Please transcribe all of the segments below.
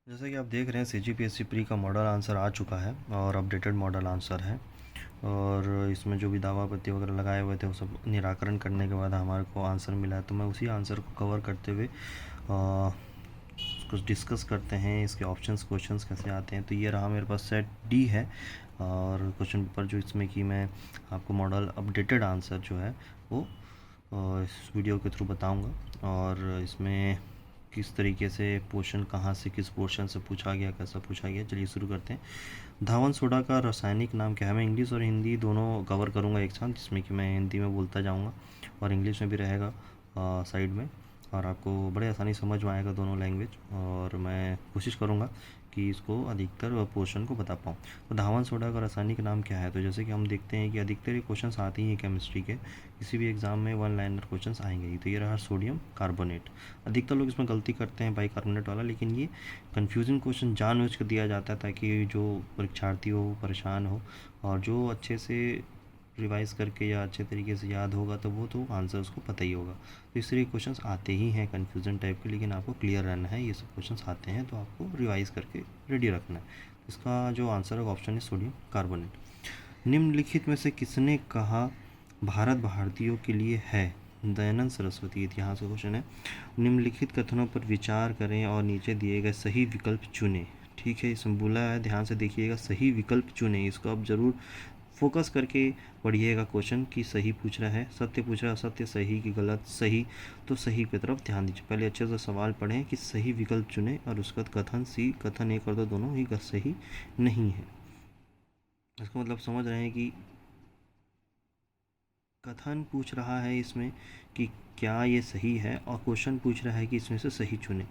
जैसा कि आप देख रहे हैं सीजीपीएससी प्री का मॉडल आंसर आ चुका है और अपडेटेड मॉडल आंसर है। और इसमें जो भी दावा पत्ती वगैरह लगाए हुए थे वो सब निराकरण करने के बाद हमारे को आंसर मिला है। तो मैं उसी आंसर को कवर करते हुए कुछ डिस्कस करते हैं, इसके ऑप्शंस क्वेश्चंस कैसे आते हैं। तो ये रहा मेरे पास सेट डी है और क्वेश्चन पेपर जो इसमें कि मैं आपको मॉडल अपडेटेड आंसर जो है वो इस वीडियो के थ्रू बताऊंगा। और इसमें किस तरीके से पोर्शन कहाँ से किस पोर्शन से पूछा गया, कैसा पूछा गया, चलिए शुरू करते हैं। धावन सोडा का रासायनिक नाम क्या है? मैं इंग्लिश और हिंदी दोनों कवर करूँगा एक साथ, जिसमें कि मैं हिंदी में बोलता जाऊँगा और इंग्लिश में भी रहेगा साइड में, और आपको बड़े आसानी समझ में आएगा दोनों लैंग्वेज। और मैं कोशिश करूँगा कि इसको अधिकतर पोर्शन को बता पाऊँ। तो धावन सोडा का रासायनिक नाम क्या है? तो जैसे कि हम देखते हैं कि अधिकतर ये क्वेश्चंस आते ही हैं केमिस्ट्री के, किसी भी एग्ज़ाम में वन लाइनर क्वेश्चंस आएंगे ही। तो ये रहा सोडियम कार्बोनेट। अधिकतर लोग इसमें गलती करते हैं बाइकार्बोनेट वाला, लेकिन ये कन्फ्यूजिंग क्वेश्चन जानबूझ कर दिया जाता है ताकि जो परीक्षार्थी हो परेशान हो, और जो अच्छे से रिवाइज करके या अच्छे तरीके से याद होगा तो वो तो आंसर उसको पता ही होगा। तो इस तरह के क्वेश्चंस आते ही हैं कन्फ्यूजन टाइप के, लेकिन आपको क्लियर रहना है। ये सब क्वेश्चंस आते हैं तो आपको रिवाइज करके रेडी रखना है। इसका जो आंसर है ऑप्शन है सोडियम कार्बोनेट। निम्नलिखित में से किसने कहा भारत भारतीयों के लिए है? दयानंद सरस्वती। इतिहास का क्वेश्चन है। निम्नलिखित कथनों पर विचार करें और नीचे दिए गए सही विकल्प चुनें। ठीक है, इसमें बोला है, ध्यान से देखिएगा, सही विकल्प चुनें। इसको आप ज़रूर फोकस करके पढ़िएगा क्वेश्चन कि सही पूछ रहा है, सत्य पूछ रहा है, असत्य, सही कि गलत, सही। तो सही की तरफ ध्यान दीजिए। पहले अच्छे से सवाल पढ़ें कि सही विकल्प चुनें, और उसका कथन सी, कथन एक और दो दोनों ही सही नहीं है। इसका मतलब समझ रहे हैं कि कथन पूछ रहा है इसमें कि क्या ये सही है, और क्वेश्चन पूछ रहा है कि इसमें से सही चुने।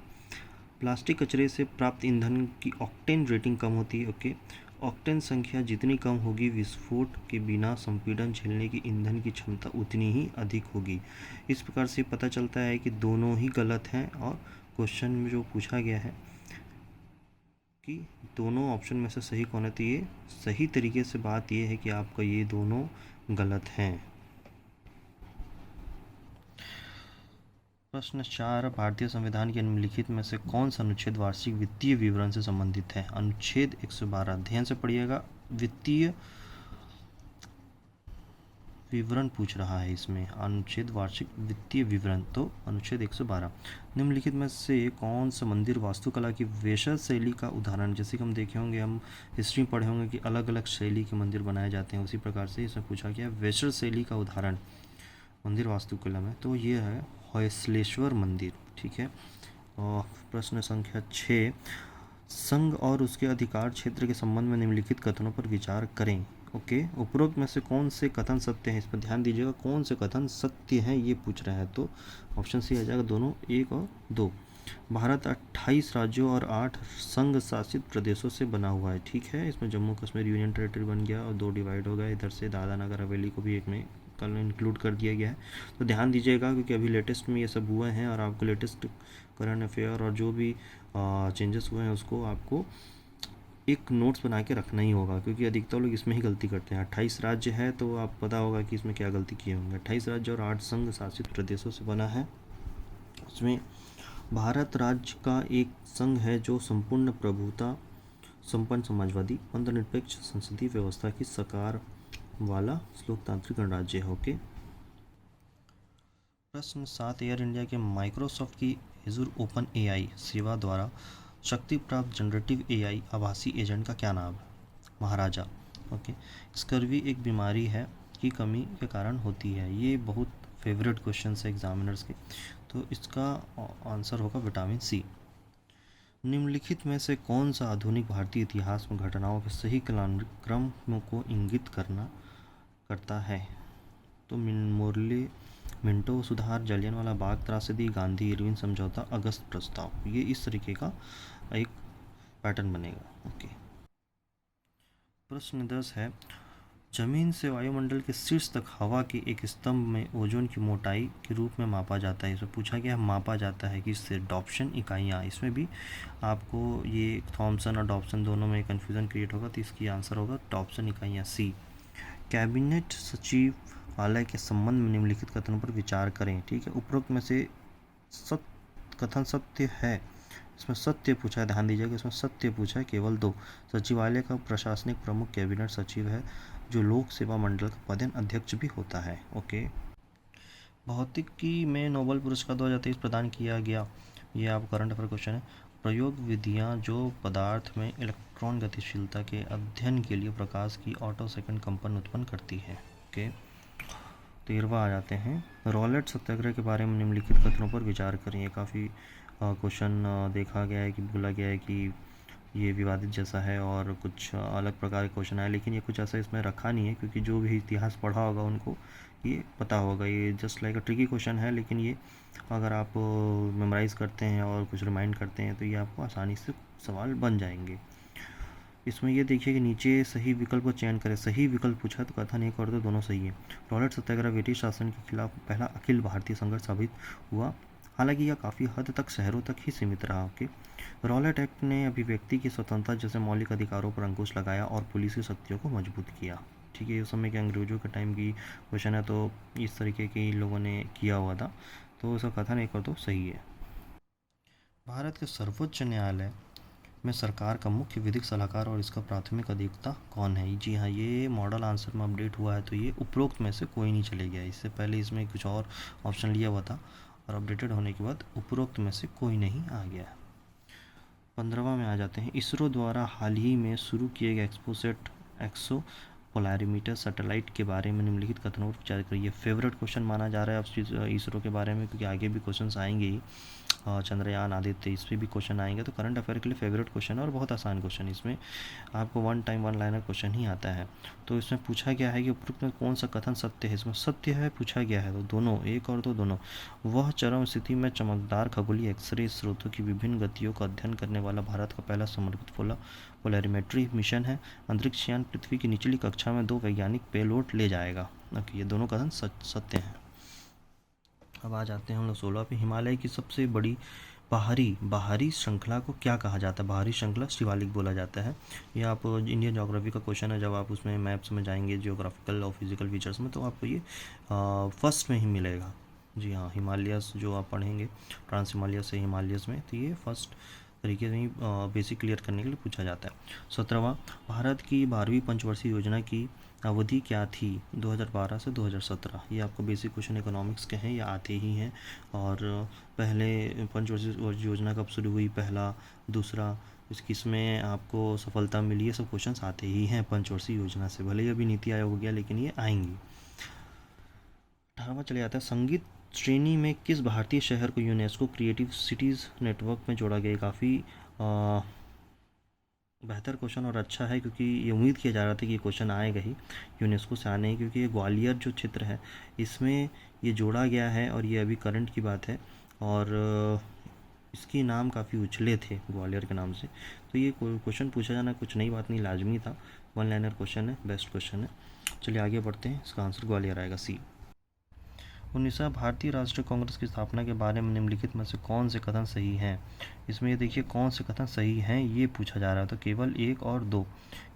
प्लास्टिक कचरे से प्राप्त ईंधन की ऑक्टेन रेटिंग कम होती है। ओके, ऑक्टेन संख्या जितनी कम होगी, विस्फोट के बिना संपीड़न झेलने की ईंधन की क्षमता उतनी ही अधिक होगी। इस प्रकार से पता चलता है कि दोनों ही गलत हैं, और क्वेश्चन में जो पूछा गया है कि दोनों ऑप्शन में से सही कौन है, तो ये सही तरीके से बात ये है कि आपका ये दोनों गलत हैं। प्रश्न 4, भारतीय संविधान के निम्नलिखित में से कौन सा अनुच्छेद वार्षिक वित्तीय विवरण से संबंधित है? अनुच्छेद 112। ध्यान से पढ़िएगा, वित्तीय विवरण पूछ रहा है इसमें, अनुच्छेद वार्षिक वित्तीय विवरण, तो अनुच्छेद 112। निम्नलिखित में से कौन सा मंदिर वास्तुकला की वेशल शैली का उदाहरण? जैसे कि हम देखे होंगे, हम हिस्ट्री पढ़े होंगे कि अलग अलग शैली के मंदिर बनाए जाते हैं, उसी प्रकार से इसमें पूछा गया वेशल शैली का उदाहरण मंदिर वास्तुकला में, तो ये है होयसलेश्वर मंदिर। ठीक है। और प्रश्न संख्या 6, संघ और उसके अधिकार क्षेत्र के संबंध में निम्नलिखित कथनों पर विचार करें। ओके, उपरोक्त में से कौन से कथन सत्य हैं? इस पर ध्यान दीजिएगा, कौन से कथन सत्य हैं ये पूछ रहा है। तो ऑप्शन सी आ जाएगा, दोनों, 1 और 2। भारत 28 राज्यों और 8 संघ शासित प्रदेशों से बना हुआ है। ठीक है, इसमें जम्मू कश्मीर यूनियन टेरेटरी बन गया और 2 डिवाइड हो गया। इधर से दादरा नगर हवेली को भी एक में कल इंक्लूड कर दिया गया है। तो ध्यान दीजिएगा, क्योंकि अभी लेटेस्ट में ये सब हुए हैं, और आपको लेटेस्ट करंट अफेयर और जो भी चेंजेस हुए हैं उसको आपको एक नोट्स बना के रखना ही होगा, क्योंकि अधिकतर लोग इसमें ही गलती करते हैं। 28 राज्य है तो आप पता होगा कि इसमें क्या गलती किए होंगे। 28 राज्य और 8 संघ शासित प्रदेशों से बना है। उसमें भारत राज्य का एक संघ है जो संपूर्ण प्रभुता संपन्न समाजवादी धर्मनिरपेक्ष संसदीय व्यवस्था की साकार वाला लोकतांत्रिक गणराज्य है। ओके। प्रश्न 7, एयर इंडिया के माइक्रोसॉफ्ट की एजूर ओपन एआई सेवा द्वारा शक्ति प्राप्त जनरेटिव एआई आभासी एजेंट का क्या नाम है? महाराजा। ओके, स्कर्वी एक बीमारी है की कमी के कारण होती है। ये बहुत फेवरेट क्वेश्चन है एग्जामिनर्स के, तो इसका आंसर होगा विटामिन सी। निम्नलिखित में से कौन सा आधुनिक भारतीय इतिहास में घटनाओं के सही क्रम को इंगित करता है? तो मोर्ले मिंटो सुधार, जलियांवाला बाग त्रासदी, गांधी इरविन समझौता, अगस्त प्रस्ताव, ये इस तरीके का एक पैटर्न बनेगा। ओके। प्रश्न 10 है, जमीन से वायुमंडल के शीर्ष तक हवा के एक स्तंभ में ओजोन की मोटाई के रूप में मापा जाता है। इसमें पूछा गया मापा जाता है कि इससे डॉप्शन इकाइयाँ, इसमें भी आपको ये थॉम्सन और डॉप्सन दोनों में कन्फ्यूज़न क्रिएट होगा, तो इसकी आंसर होगा डॉप्सन इकाइयाँ, सी। कैबिनेट सचिवालय के संबंध में निम्नलिखित कथनों पर विचार करें। ठीक है, उपरोक्त में से कथन सत्य है, इसमें सत्य पूछा है, ध्यान दीजिएगा, इसमें सत्य पूछा है केवल 2। सचिवालय का प्रशासनिक प्रमुख कैबिनेट सचिव है, जो लोक सेवा मंडल का पदेन अध्यक्ष भी होता है। ओके। भौतिकी में नोबेल पुरस्कार 2023 प्रदान किया गया, ये आप करंट अफेयर क्वेश्चन है। प्रयोग विधियाँ जो पदार्थ में इलेक्ट्रॉन गतिशीलता के अध्ययन के लिए प्रकाश की ऑटो सेकंड कंपन उत्पन्न करती है। ओके। 13वां आ जाते हैं, रॉलेट सत्याग्रह के बारे में निम्नलिखित कथनों पर विचार करें। ये काफ़ी क्वेश्चन देखा गया है कि बोला गया है कि ये विवादित जैसा है और कुछ अलग प्रकार के क्वेश्चन आए, लेकिन ये कुछ ऐसा इसमें रखा नहीं है, क्योंकि जो भी इतिहास पढ़ा होगा उनको ये पता होगा। ये just like a tricky question है, लेकिन ये अगर आप मेमोराइज़ करते हैं और कुछ रिमाइंड करते हैं तो ये आपको आसानी से सवाल बन जाएंगे। इसमें ये देखिए कि नीचे सही विकल्प का चयन करें। सही विकल्प पूछा तो कथन एक और दो दोनों सही है। रॉलेट सत्याग्रह ब्रिटिश शासन के खिलाफ पहला अखिल भारतीय संघर्ष साबित हुआ, हालांकि यह काफ़ी हद तक शहरों तक ही सीमित रहा। ओके। रॉलेट एक्ट ने अभिव्यक्ति की स्वतंत्रता जैसे मौलिक अधिकारों पर अंकुश लगाया और पुलिस की शक्तियों को मजबूत किया। ठीक है, उस समय के अंग्रेजों के टाइम की क्वेश्चन है, तो इस तरीके के इन लोगों ने किया हुआ था, तो उसका कथन एक और दो सही है। भारत के सर्वोच्च न्यायालय में सरकार का मुख्य विधिक सलाहकार और इसका प्राथमिक अधिवक्ता कौन है? जी हाँ, ये मॉडल आंसर में अपडेट हुआ है, तो ये उपरोक्त में से कोई नहीं चले गया। इससे पहले इसमें कुछ और ऑप्शन लिया हुआ था और अपडेटेड होने के बाद उपरोक्त में से कोई नहीं आ गया। 15वां में आ जाते हैं, इसरो द्वारा हाल ही में शुरू किए गए एक्सपोसेट एक्सो पोलैरिमीटर सैटेलाइट के बारे में निम्नलिखित कथनों पर विचार करिए। फेवरेट क्वेश्चन माना जा रहा है अब इसरो के बारे में, क्योंकि आगे भी क्वेश्चंस आएंगे ही। चंद्रयान आदित्य, इस पर भी क्वेश्चन आएंगे, तो करंट अफेयर के लिए फेवरेट क्वेश्चन है और बहुत आसान क्वेश्चन। इसमें आपको one time one liner question ही आता है। तो इसमें पूछा गया है कि उपरोक्त में कौन सा कथन सत्य है? इसमें सत्य है पूछा गया है, तो दोनों, एक और दो दोनों। वह चरम स्थिति में चमकदार खगोलीय एक्सरे स्रोतों की विभिन्न गतियों का अध्ययन करने वाला भारत का पहला समर्पित पोलैरिमेट्री मिशन है। अंतरिक्ष यान पृथ्वी की निचली कक्षा में 2 वैज्ञानिक पेलोड ले जाएगा। ओके, ये दोनों कथन सत्य हैं। अब आ जाते हैं हम लोग 16 पे। हिमालय की सबसे बड़ी बाहरी श्रृंखला को क्या कहा जाता है? बाहरी श्रृंखला शिवालिक बोला जाता है। ये आप इंडियन ज्योग्राफी का क्वेश्चन है, जब आप उसमें मैप्स में जाएंगे जियोग्राफिकल और फिजिकल फीचर्स में, तो आपको ये फर्स्ट में ही मिलेगा। जी हाँ, हिमालयस जो आप पढ़ेंगे ट्रांस हिमालयस से हिमालयस में, तो ये फर्स्ट तरीके से ही बेसिक क्लियर करने के लिए पूछा जाता है। 17वां, भारत की 12वीं पंचवर्षीय योजना की अवधि क्या थी 2012 से 2017? ये आपको बेसिक क्वेश्चन इकोनॉमिक्स के हैं, ये आते ही हैं। और पहले पंचवर्षीय योजना कब शुरू हुई, पहला, दूसरा, किसमें आपको सफलता मिली, ये सब क्वेश्चंस आते ही हैं पंचवर्षीय योजना से। भले ही अभी नीति आयोग हो गया, लेकिन ये आएंगी। 18वां चले जाता है, संगीत श्रेणी में किस भारतीय शहर को यूनेस्को क्रिएटिव सिटीज़ नेटवर्क में जोड़ा गया? काफ़ी बेहतर क्वेश्चन और अच्छा है, क्योंकि ये उम्मीद किया जा रहा था कि ये क्वेश्चन आएगा ही, यूनेस्को से आने ही, क्योंकि ये ग्वालियर जो क्षेत्र है इसमें ये जोड़ा गया है और ये अभी करंट की बात है। और इसके नाम काफ़ी उछले थे ग्वालियर के नाम से, तो ये क्वेश्चन पूछा जाना कुछ नई बात नहीं, लाजमी था। वन लाइनर क्वेश्चन है, बेस्ट क्वेश्चन है। चलिए आगे बढ़ते हैं, इसका आंसर ग्वालियर आएगा, सी। 19 भारतीय राष्ट्रीय कांग्रेस की स्थापना के बारे में निम्नलिखित में से कौन से कथन सही हैं? इसमें ये देखिए कौन से कथन सही हैं ये पूछा जा रहा है, तो केवल एक और दो,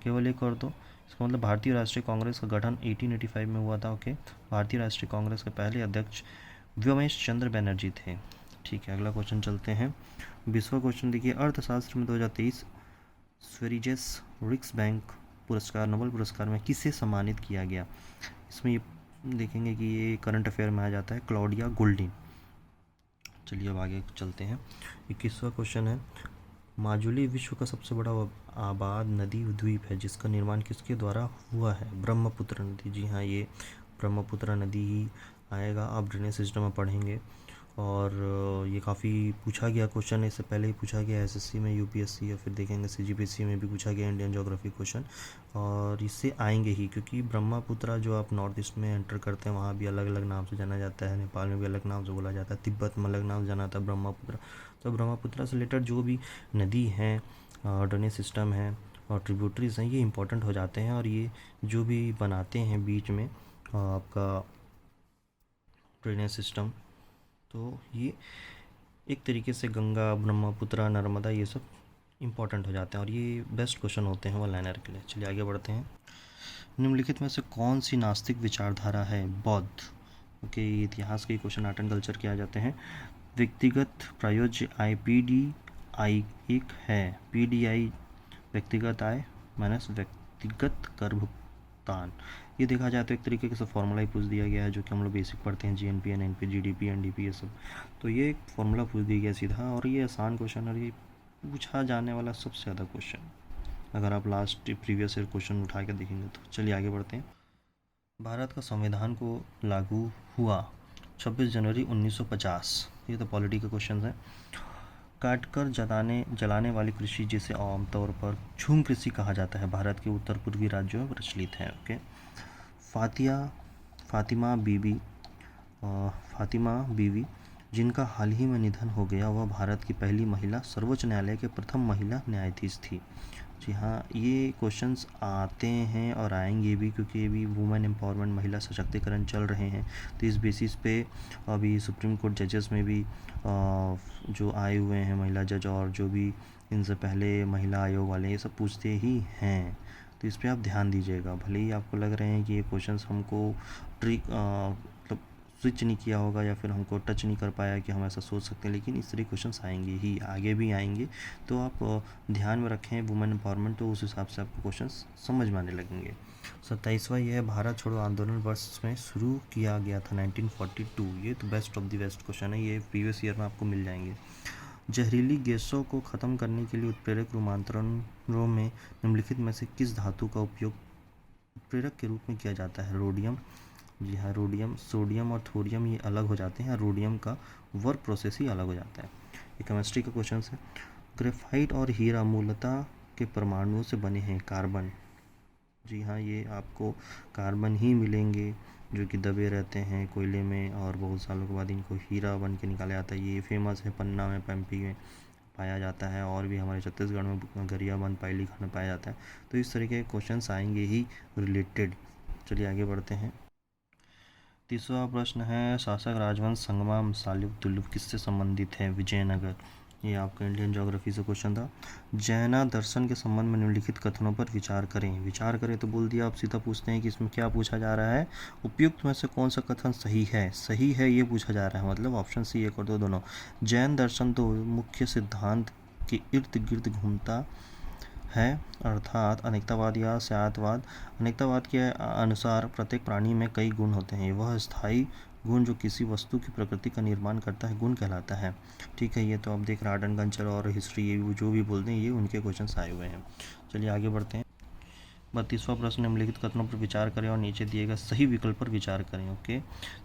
केवल एक और दो। इसका मतलब भारतीय राष्ट्रीय कांग्रेस का गठन 1885 में हुआ था। ओके, भारतीय राष्ट्रीय कांग्रेस के पहले अध्यक्ष व्योमेश चंद्र बनर्जी थे। ठीक है, अगला क्वेश्चन चलते हैं। 20वां क्वेश्चन देखिए, अर्थशास्त्र में 2023 स्वेरिजेस रिक्स बैंक पुरस्कार, नोबेल पुरस्कार में किसे सम्मानित किया गया? इसमें ये देखेंगे कि ये करंट अफेयर में आ जाता है, क्लॉडिया गोल्डिन। चलिए अब आगे चलते हैं। 21वां क्वेश्चन है, माजुली विश्व का सबसे बड़ा आबाद नदी द्वीप है जिसका निर्माण किसके द्वारा हुआ है? ब्रह्मपुत्र नदी। जी हाँ, ये ब्रह्मपुत्र नदी ही आएगा, आप ड्रेनेज सिस्टम में पढ़ेंगे। और ये काफ़ी पूछा गया क्वेश्चन है, इससे पहले ही पूछा गया एसएससी में, यूपीएससी, या फिर देखेंगे सीजीपीएससी में भी पूछा गया इंडियन ज्योग्राफी क्वेश्चन, और इससे आएंगे ही, क्योंकि ब्रह्मपुत्र जो आप नॉर्थ ईस्ट में एंटर करते हैं वहाँ भी अलग अलग नाम से जाना जाता है, नेपाल में भी अलग नाम से बोला जाता है, तिब्बत में अलग नाम से जाना जाता है ब्रह्मपुत्र। तो ब्रह्मपुत्र से रिलेटेड जो भी नदी हैं, ड्रेनेज सिस्टम है और ट्रिब्यूटरीज हैं, ये इंपॉर्टेंट हो जाते हैं, और ये जो भी बनाते हैं बीच में आपका ड्रेनेज सिस्टम, तो ये एक तरीके से गंगा, ब्रह्मपुत्र, नर्मदा, ये सब इंपॉर्टेंट हो जाते हैं और ये बेस्ट क्वेश्चन होते हैं वन लाइनर के लिए। चलिए आगे बढ़ते हैं। निम्नलिखित में से कौन सी नास्तिक विचारधारा है? बौद्ध। ओके, इतिहास के क्वेश्चन आर्ट एंड कल्चर के आ जाते हैं। व्यक्तिगत प्रायोज्य आई एक है, PDI व्यक्तिगत आय माइनस व्यक्तिगत कर भुगतान। ये देखा जाए तो एक तरीके से फॉर्मूला ही पूछ दिया गया है, जो कि हम लोग बेसिक पढ़ते हैं, GNP, NNP, GDP, NDP ये सब। तो ये एक फॉर्मूला पूछ दिया गया सीधा, और ये आसान क्वेश्चन, और ये पूछा जाने वाला सबसे ज़्यादा क्वेश्चन, अगर आप लास्ट प्रीवियस ईयर क्वेश्चन उठा के देखेंगे तो। चलिए आगे बढ़ते हैं। भारत का संविधान को लागू हुआ 26 जनवरी 1950। ये तो पॉलिटी के क्वेश्चन हैं। काटकर जलाने वाली कृषि, जिसे आमतौर पर झूम कृषि कहा जाता है, भारत के उत्तर पूर्वी राज्यों में प्रचलित है। ओके। फातिमा बीवी फातिमा बीवी जिनका हाल ही में निधन हो गया, वह भारत की पहली महिला सर्वोच्च न्यायालय के प्रथम महिला न्यायाधीश थी। जी हाँ, ये क्वेश्चंस आते हैं और आएंगे भी, क्योंकि ये भी वुमेन एम्पावरमेंट, महिला सशक्तिकरण चल रहे हैं। तो इस बेसिस पे अभी सुप्रीम कोर्ट जजेस में भी जो आए हुए हैं महिला जज, और जो भी इनसे पहले महिला आयोग वाले, ये सब पूछते ही हैं। तो इस पर आप ध्यान दीजिएगा। भले ही आपको लग रहे हैं कि ये क्वेश्चंस हमको मतलब स्विच नहीं किया होगा, या फिर हमको टच नहीं कर पाया कि हम ऐसा सोच सकते हैं, लेकिन इस तरह क्वेश्चंस आएंगे ही, आगे भी आएंगे। तो आप ध्यान में रखें वुमेन एम्पावरमेंट, तो उस हिसाब से आपको क्वेश्चंस समझ में आने लगेंगे। 27वां ये है, भारत छोड़ो आंदोलन वर्ष में शुरू किया गया था 1942। ये तो best of the best question है, ये प्रीवियस ईयर में आपको मिल जाएंगे। जहरीली गैसों को ख़त्म करने के लिए उत्प्रेरक रूपांतरणों में निम्नलिखित में से किस धातु का उपयोग उत्प्रेरक के रूप में किया जाता है? रोडियम। जी हाँ, रोडियम। सोडियम और थोरियम ये अलग हो जाते हैं, रोडियम का वर्क प्रोसेस ही अलग हो जाता है। ये केमिस्ट्री का क्वेश्चन है। ग्रेफाइट और हीरा मूलतः के परमाणुओं से बने हैं, कार्बन। जी हाँ, ये आपको कार्बन ही मिलेंगे, जो कि दबे रहते हैं कोयले में, और बहुत सालों के बाद इनको हीरा बन के निकाला जाता है। ये फेमस है, पन्ना में, पम्पी में पाया जाता है, और भी हमारे छत्तीसगढ़ में गरियाबंद, पाइलीघाट में पाया जाता है। तो इस तरीके के क्वेश्चंस आएंगे ही रिलेटेड। चलिए आगे बढ़ते हैं। 30वां प्रश्न है, शासक राजवंश संगमा साल्युक तुलुक किससे संबंधित है? विजयनगर। ये आपका इंडियन ज्योग्राफी से क्वेश्चन था। जैना दर्शन के संबंध में निम्नलिखित कथनों पर विचार करें। विचार करें तो बोल दिया, आप सीधा पूछते हैं कि इसमें क्या पूछा जा रहा है, उपयुक्त में से कौन सा कथन सही है? सही है ये पूछा जा रहा है, मतलब ऑप्शन सी 1 और 2 दोनों। जैन दर्शन तो मुख्य सिद्धांत के इर्द गिर्द घूमता है, अर्थात अनेकतावाद या स्यातवाद। अनेकतावाद के अनुसार प्रत्येक प्राणी में कई गुण होते हैं, वह स्थायी गुण जो किसी वस्तु की प्रकृति का निर्माण करता है गुण कहलाता है। ठीक है, ये तो आप देख रहे हैं, आर्ट एंड कल्चर और हिस्ट्री, ये जो भी बोलते हैं ये उनके क्वेश्चन आए हुए हैं। चलिए आगे बढ़ते हैं। 32वां प्रश्न, निम्नलिखित कथनों पर विचार करें और नीचे दिए गए सही विकल्प पर विचार करें। ओके,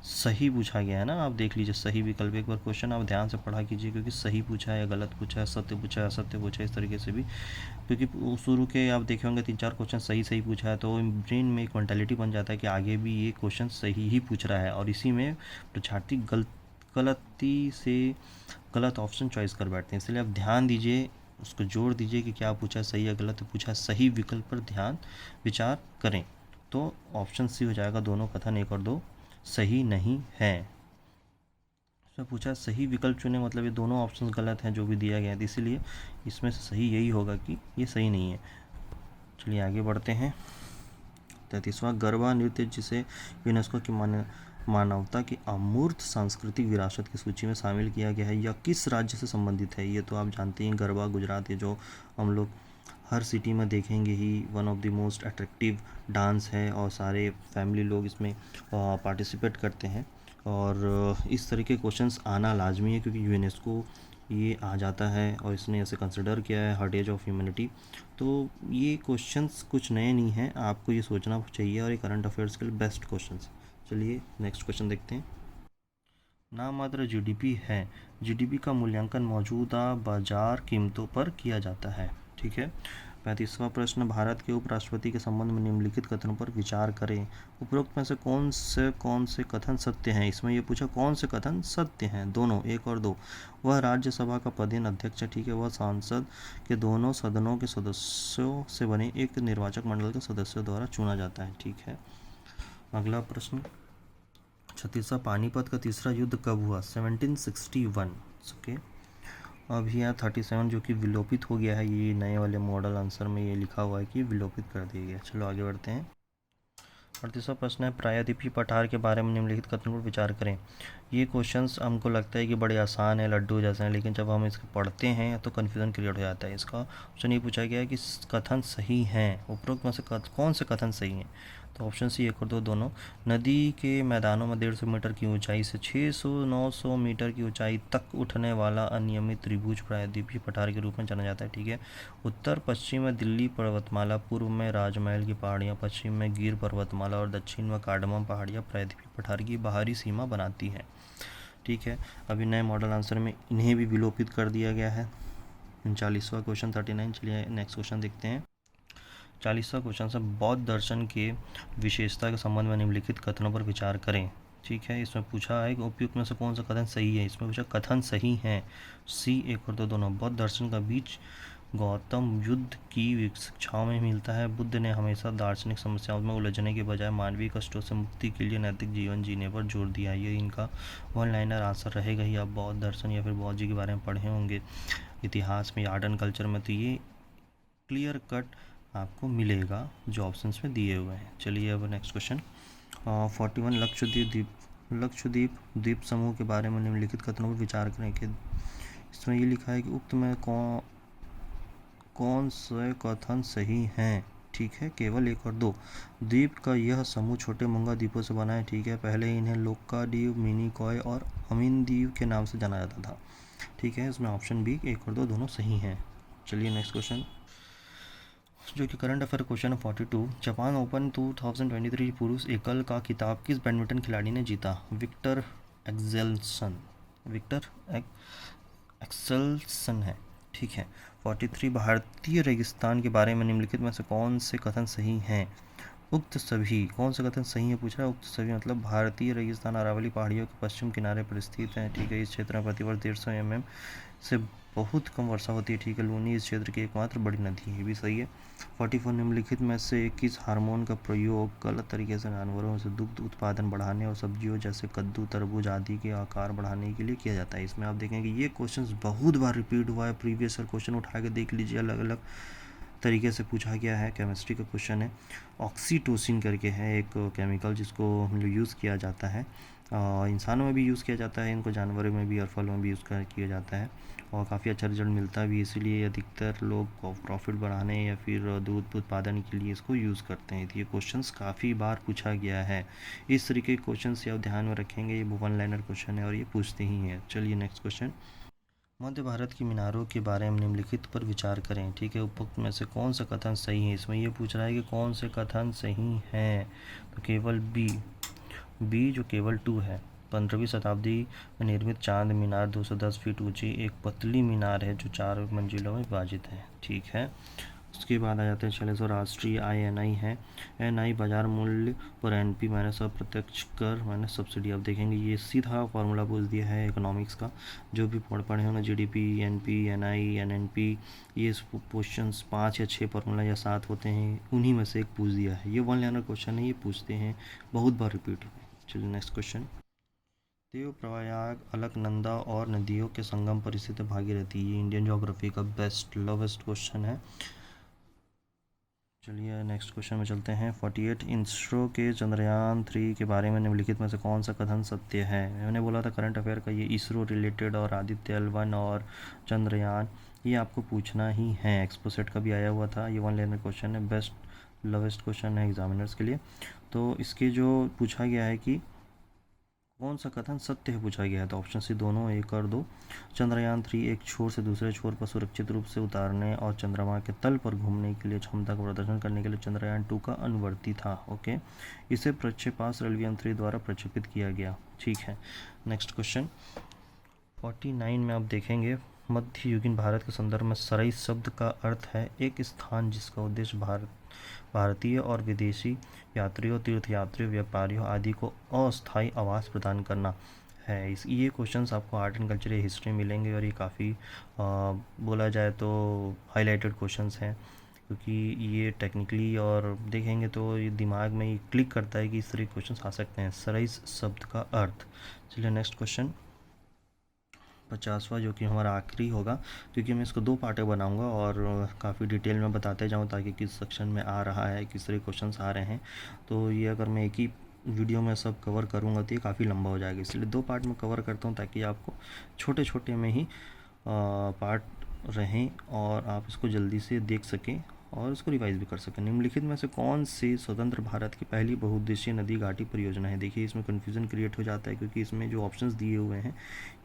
सही पूछा गया है ना, आप देख लीजिए सही विकल्प। एक बार क्वेश्चन आप ध्यान से पढ़ा कीजिए, क्योंकि सही पूछा है या गलत पूछा है, सत्य पूछा है, असत्य पूछा है, इस तरीके से भी, क्योंकि शुरू के आप देखे होंगे 3-4 क्वेश्चन सही पूछा है, तो ब्रेन में एक मेंटालिटी बन जाता है कि आगे भी ये क्वेश्चन सही ही पूछ रहा है, और इसी में परीक्षार्थी गलती से गलत ऑप्शन चॉइस कर बैठते हैं। इसलिए आप ध्यान दीजिए, उसको जोड़ दीजिए कि क्या पूछा, सही या गलत पूछा, सही विकल्प पर ध्यान विचार करें। तो ऑप्शन सी हो जाएगा, दोनों कथन 1 और 2 सही नहीं है। इसमें पूछा सही विकल्प चुने, मतलब ये दोनों ऑप्शन गलत हैं जो भी दिया गया है, इसीलिए इसमें से सही यही होगा कि ये सही नहीं है। चलिए आगे बढ़ते हैं। 33वां, गरबा नृत्य जिसे यूनेस्को की मानवता की अमूर्त सांस्कृतिक विरासत की सूची में शामिल किया गया है, यह किस राज्य से संबंधित है? ये तो आप जानते हैं, गरबा गुजरात, ये जो हम लोग हर सिटी में देखेंगे ही, one of the most attractive dance है, और सारे फैमिली लोग इसमें पार्टिसिपेट करते हैं। और इस तरह के क्वेश्चंस आना लाजमी है, क्योंकि यूनेस्को ये आ जाता है और इसने ऐसे कंसिडर किया है हेरिटेज ऑफ ह्यूमैनिटी। तो ये क्वेश्चंस कुछ नए नहीं हैं, आपको ये सोचना चाहिए, और ये करंट अफेयर्स के लिए बेस्ट क्वेश्चंस। चलिए नेक्स्ट क्वेश्चन देखते हैं। नाममात्र जीडीपी है, जीडीपी का मूल्यांकन मौजूदा बाजार कीमतों पर किया जाता है। ठीक है। 35वां प्रश्न, भारत के उपराष्ट्रपति के संबंध में निम्नलिखित कथनों पर विचार करें। उपरोक्त में से कौन से कथन सत्य हैं? इसमें ये पूछा कौन से कथन सत्य हैं, दोनों 1 और 2। वह राज्यसभा का पदेन अध्यक्ष है, ठीक है। वह संसद के दोनों सदनों के सदस्यों से बने एक निर्वाचक मंडल के सदस्यों द्वारा चुना जाता है, ठीक है। अगला प्रश्न 36वां, पानीपत का तीसरा युद्ध कब हुआ? 1761। ओके। अब यहाँ 37 जो कि विलोपित हो गया है, ये नए वाले मॉडल आंसर में ये लिखा हुआ है कि विलोपित कर दिया गया। चलो आगे बढ़ते हैं। 38वां प्रश्न है, प्रायद्वीपीय पठार के बारे में निम्नलिखित कथनों पर विचार करें। ये क्वेश्चंस हमको लगता है कि बड़े आसान है, लड्डू जैसे हैं, लेकिन जब हम इसको पढ़ते हैं तो कन्फ्यूज़न क्रिएट हो जाता है। इसका ऑप्शन ये पूछा गया है कि कथन सही हैं, उपरोक्त में से कौन से कथन सही हैं। तो ऑप्शन सी 1 और 2 दोनों। नदी के मैदानों में 150 मीटर की ऊंचाई से 600-900 मीटर की ऊंचाई तक उठने वाला अनियमित त्रिभुज प्रायद्वीपीय पठार के रूप में जाना जाता है। ठीक है। उत्तर पश्चिम में दिल्ली पर्वतमाला, पूर्व में राजमहल की पहाड़ियाँ, पश्चिम में गिर पर्वतमाला और दक्षिण में कार्डमम पहाड़ियाँ प्रायद्वीपीय पठार की बाहरी सीमा बनाती हैं। ठीक है। अभी नए मॉडल आंसर में इन्हें भी विलोपित कर दिया गया है। 39वां क्वेश्चन 39। चलिए नेक्स्ट क्वेश्चन देखते हैं। 40वां क्वेश्चन से, बौद्ध दर्शन के विशेषता के संबंध में निम्नलिखित कथनों पर विचार करें। ठीक है। इसमें पूछा है कि उपयुक्त में से कौन सा कथन सही है। इसमें पूछा कथन सही है सी 1 और 2 दोनों। बौद्ध दर्शन का बीज गौतम युद्ध की शिक्षाओं में मिलता है। बुद्ध ने हमेशा दार्शनिक समस्याओं में उलझने के बजाय मानवीय कष्टों से मुक्ति के लिए नैतिक जीवन जीने पर जोर दिया। ये इनका वन लाइनर आंसर रहेगा ही। आप बौद्ध दर्शन या फिर बौद्ध जी के बारे में पढ़े होंगे इतिहास में, आर्ट एंड कल्चर में, तो ये क्लियर कट आपको मिलेगा जो ऑप्शंस में दिए हुए हैं। चलिए अब नेक्स्ट क्वेश्चन 41, लक्षद्वीप द्वीप समूह के बारे में निम्नलिखित कथनों पर विचार करें। कि इसमें ये लिखा है कि उक्त में कौन से कथन सही हैं। ठीक है। केवल 1 और 2। द्वीप का यह समूह छोटे मूंगा द्वीपों से बना है। ठीक है। पहले इन्हें लोक्का द्वीप, मिनिकॉय और अमीन द्वीप के नाम से जाना जाता था। ठीक है। इसमें ऑप्शन बी 1 और 2 दोनों सही हैं। चलिए नेक्स्ट क्वेश्चन जो कि करंट अफेयर क्वेश्चन है 42। जापान ओपन 2023 पुरुष एकल का खिताब किस बैडमिंटन खिलाड़ी ने जीता। विक्टर एक्सेल्सन है। ठीक है। 43, भारतीय रेगिस्तान के बारे में निम्नलिखित में से कौन से कथन सही हैं। उक्त सभी, कौन से कथन सही है पूछ रहा है। उक्त सभी मतलब भारतीय रेगिस्तान अरावली पहाड़ियों के पश्चिम किनारे पर स्थित है। ठीक है। इस क्षेत्र में प्रतिवर्ष 150 mm से बहुत कम वर्षा होती है। ठीक है। लूनी इस क्षेत्र की एकमात्र बड़ी नदी है। ये भी सही है। 44, निम्नलिखित में से किस हार्मोन का प्रयोग गलत तरीके से जानवरों से दुग्ध उत्पादन बढ़ाने और सब्जियों जैसे कद्दू, तरबूज आदि के आकार बढ़ाने के लिए किया जाता है। इसमें आप देखेंगे ये क्वेश्चन बहुत बार रिपीट हुआ है। प्रीवियस ईयर क्वेश्चन उठा के देख लीजिए, अलग अलग तरीके से पूछा गया है। केमिस्ट्री का क्वेश्चन है। ऑक्सीटोसिन करके है एक केमिकल जिसको हम लोग यूज़ किया जाता है, इंसानों में भी यूज़ किया जाता है, इनको जानवरों में भी और फलों में भी यूज़ किया जाता है और काफ़ी अच्छा रिजल्ट मिलता भी। इसीलिए अधिकतर लोग प्रॉफिट बढ़ाने या फिर दूध उत्पादन के लिए इसको यूज़ करते हैं। तो ये क्वेश्चंस काफ़ी बार पूछा गया है। इस तरीके के क्वेश्चन से आप ध्यान में रखेंगे। ये वन लाइनर क्वेश्चन है और ये पूछते ही हैं। चलिए नेक्स्ट क्वेश्चन, मध्य भारत की मीनारों के बारे में निम्नलिखित पर विचार करें। ठीक है। उपरोक्त में से कौन सा कथन सही है। इसमें ये पूछ रहा है कि कौन से कथन सही हैं। तो केवल बी जो केवल 2 है। 15वीं शताब्दी में निर्मित चांद मीनार 210 फीट ऊंची एक पतली मीनार है जो 4 मंजिलों में विभाजित है। ठीक है। उसके बाद आ जाते हैं 46 राष्ट्रीय आय एनआई है। एनआई बाजार मूल्य पर एनपी माइनस अप्रत्यक्ष कर माइनस सब्सिडी। आप देखेंगे ये सीधा फार्मूला पूछ दिया है इकोनॉमिक्स का, जो भी पढ़े होंगे जीडीपी, एनपी, एनआई, एनएनपी, ये क्वेश्चन 5 या 6 फार्मूला या 7 होते हैं, उन्हीं में से एक पूछ दिया है। ये वन लाइनर क्वेश्चन है, ये पूछते हैं, बहुत बार रिपीट हुए। चलिए नेक्स्ट क्वेश्चन, देव प्रयाग अलकनंदा और नदियों के संगम पर स्थित भागीरथी। ये इंडियन ज्योग्राफी का बेस्ट लवेस्ट क्वेश्चन है। चलिए नेक्स्ट क्वेश्चन में चलते हैं। 48, इसरो के चंद्रयान 3 के बारे में निम्नलिखित में से कौन सा कथन सत्य है। मैंने बोला था करंट अफेयर का ये इसरो रिलेटेड और आदित्य L1 और चंद्रयान ये आपको पूछना ही है। एक्सपोसेट का भी आया हुआ था। ये वन लाइनर क्वेश्चन है, बेस्ट लवेस्ट क्वेश्चन है एग्जामिनर्स के लिए। तो इसके जो पूछा गया है कि कौन सा कथन सत्य है पूछा गया है, तो ऑप्शन सी दोनों 1 और 2। चंद्रयान 3 एक छोर से दूसरे छोर पर सुरक्षित रूप से उतारने और चंद्रमा के तल पर घूमने के लिए क्षमता का प्रदर्शन करने के लिए चंद्रयान 2 का अनुवर्ती था। ओके, इसे प्रक्षेपास्त्र LVM-3 द्वारा प्रक्षेपित किया गया। ठीक है। नेक्स्ट क्वेश्चन 49 में आप देखेंगे, मध्ययुगीन भारत के संदर्भ में सराई शब्द का अर्थ है एक स्थान जिसका उद्देश्य भारतीय और विदेशी यात्रियों, तीर्थयात्रियों, व्यापारियों आदि को अस्थायी आवास प्रदान करना है। ये क्वेश्चंस आपको आर्ट एंड कल्चर या हिस्ट्री मिलेंगे और ये काफ़ी बोला जाए तो हाईलाइटेड क्वेश्चंस हैं, क्योंकि ये टेक्निकली और देखेंगे तो ये दिमाग में ये क्लिक करता है कि इस तरह के क्वेश्चन आ सकते हैं। सराई शब्द का अर्थ। चलिए नेक्स्ट क्वेश्चन 50वां जो कि हमारा आखिरी होगा, क्योंकि मैं इसको 2 पार्ट में बनाऊंगा और काफ़ी डिटेल में बताते जाऊं ताकि किस सेक्शन में आ रहा है, किस तरह क्वेश्चंस आ रहे हैं। तो ये अगर मैं एक ही वीडियो में सब कवर करूंगा तो ये काफ़ी लंबा हो जाएगा, इसलिए 2 पार्ट में कवर करता हूं ताकि आपको छोटे छोटे में ही पार्ट रहें और आप इसको जल्दी से देख सकें और इसको रिवाइज भी कर सकें। निम्नलिखित में से कौन सी स्वतंत्र भारत की पहली बहुउद्देशीय नदी घाटी परियोजना है? देखिए इसमें कन्फ्यूज़न क्रिएट हो जाता है क्योंकि इसमें जो ऑप्शंस दिए हुए हैं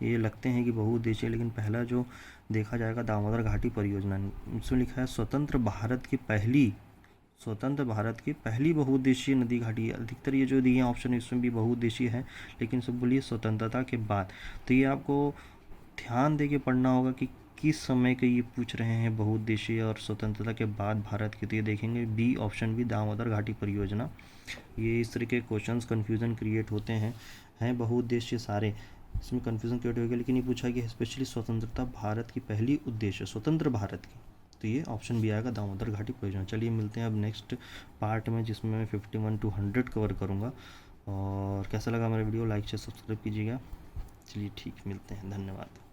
ये लगते हैं कि बहुउद्देशीय, लेकिन पहला जो देखा जाएगा दामोदर घाटी परियोजना। इसमें लिखा है स्वतंत्र भारत की पहली बहुउद्देशीय नदी घाटी। अधिकतर ये जो दिए हैं ऑप्शन इसमें भी बहुउद्देशीय है, लेकिन सब बोलिए स्वतंत्रता के बाद। तो ये आपको ध्यान दे के पढ़ना होगा कि किस समय के ये पूछ रहे हैं बहुउद्देशीय और स्वतंत्रता के बाद भारत के। तो ये देखेंगे बी ऑप्शन भी दामोदर घाटी परियोजना। ये इस तरह के क्वेश्चंस कन्फ्यूज़न क्रिएट होते हैं बहुउद्देशीय सारे, इसमें कन्फ्यूज़न क्रिएट हो गया, लेकिन ये पूछा कि स्पेशली स्वतंत्रता भारत की पहली उद्देश्य स्वतंत्र भारत की, तो ये ऑप्शन भी आएगा दामोदर घाटी परियोजना। चलिए मिलते हैं अब नेक्स्ट पार्ट में जिसमें मैं 51 to 100 कवर करूँगा। और कैसा लगा मेरा वीडियो, लाइक से सब्सक्राइब कीजिएगा। चलिए ठीक, मिलते हैं, धन्यवाद।